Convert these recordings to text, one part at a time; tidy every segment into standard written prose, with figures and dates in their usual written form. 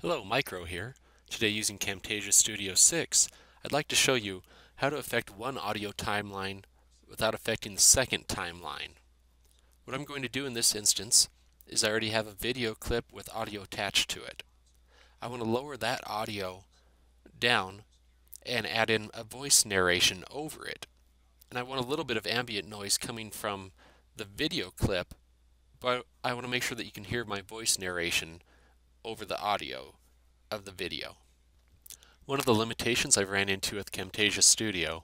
Hello, Micro here. Today using Camtasia Studio 6, I'd like to show you how to affect one audio timeline without affecting the second timeline. What I'm going to do in this instance is I already have a video clip with audio attached to it. I want to lower that audio down and add in a voice narration over it. And I want a little bit of ambient noise coming from the video clip, but I want to make sure that you can hear my voice narration over the audio of the video. One of the limitations I've ran into with Camtasia Studio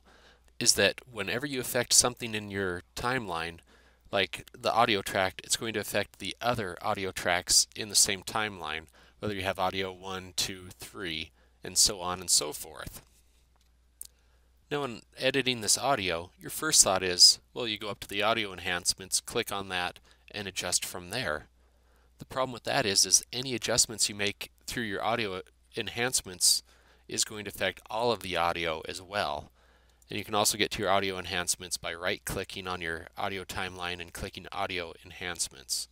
is that whenever you affect something in your timeline, like the audio track, it's going to affect the other audio tracks in the same timeline, whether you have audio 1, 2, 3, and so on and so forth. Now when editing this audio, your first thought is, well, you go up to the audio enhancements, click on that, and adjust from there. The problem with that is any adjustments you make through your audio enhancements is going to affect all of the audio as well. And you can also get to your audio enhancements by right-clicking on your audio timeline and clicking Audio Enhancements.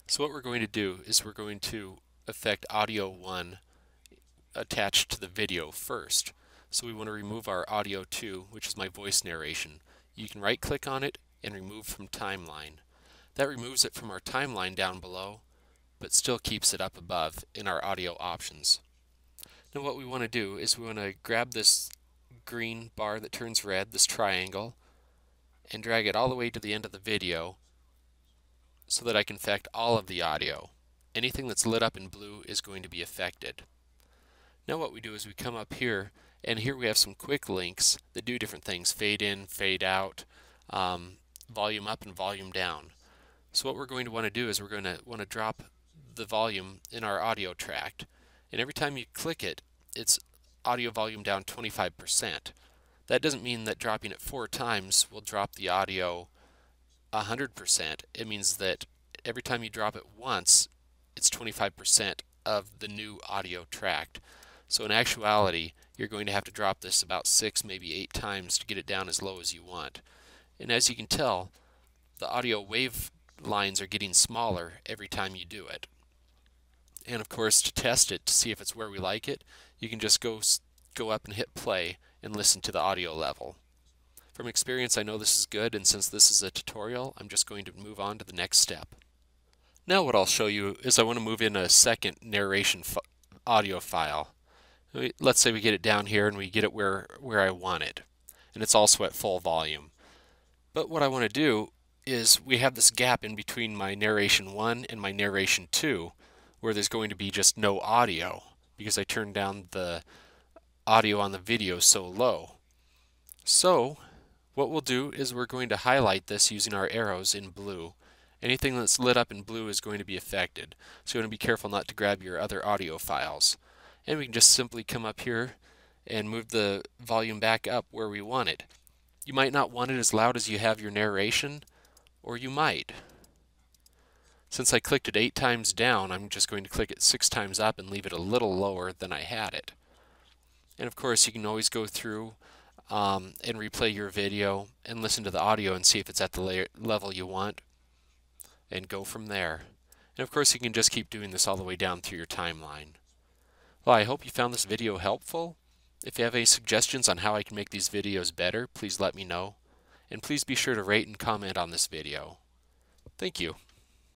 So what we're going to do is we're going to affect audio 1 attached to the video first. So we want to remove our audio 2, which is my voice narration. You can right-click on it and remove from timeline. That removes it from our timeline down below, but still keeps it up above in our audio options. Now what we want to do is we want to grab this green bar that turns red, this triangle, and drag it all the way to the end of the video so that I can affect all of the audio. Anything that's lit up in blue is going to be affected. Now what we do is we come up here, and here we have some quick links that do different things: fade in, fade out, volume up and volume down. So what we're going to want to do is we're going to want to drop the volume in our audio track. And every time you click it, it's audio volume down 25%. That doesn't mean that dropping it 4 times will drop the audio 100%. It means that every time you drop it once, it's 25% of the new audio track. So in actuality, you're going to have to drop this about 6, maybe 8 times to get it down as low as you want. And as you can tell, the audio wave lines are getting smaller every time you do it. And of course, to test it, to see if it's where we like it, you can just go up and hit play and listen to the audio level. From experience, I know this is good, and since this is a tutorial, I'm just going to move on to the next step. Now what I'll show you is I want to move in a second narration audio file. Let's say we get it down here and we get it where I want it, and it's also at full volume. But what I want to do is we have this gap in between my narration 1 and my narration 2 where there's going to be just no audio because I turned down the audio on the video so low. So what we'll do is we're going to highlight this using our arrows in blue. Anything that's lit up in blue is going to be affected, so you want to be careful not to grab your other audio files. And we can just simply come up here and move the volume back up where we want it. You might not want it as loud as you have your narration, or you might. Since I clicked it 8 times down, I'm just going to click it 6 times up and leave it a little lower than I had it. And of course, you can always go through and replay your video and listen to the audio and see if it's at the level you want, and go from there. And of course, you can just keep doing this all the way down through your timeline. Well, I hope you found this video helpful. If you have any suggestions on how I can make these videos better, please let me know. And please be sure to rate and comment on this video. Thank you.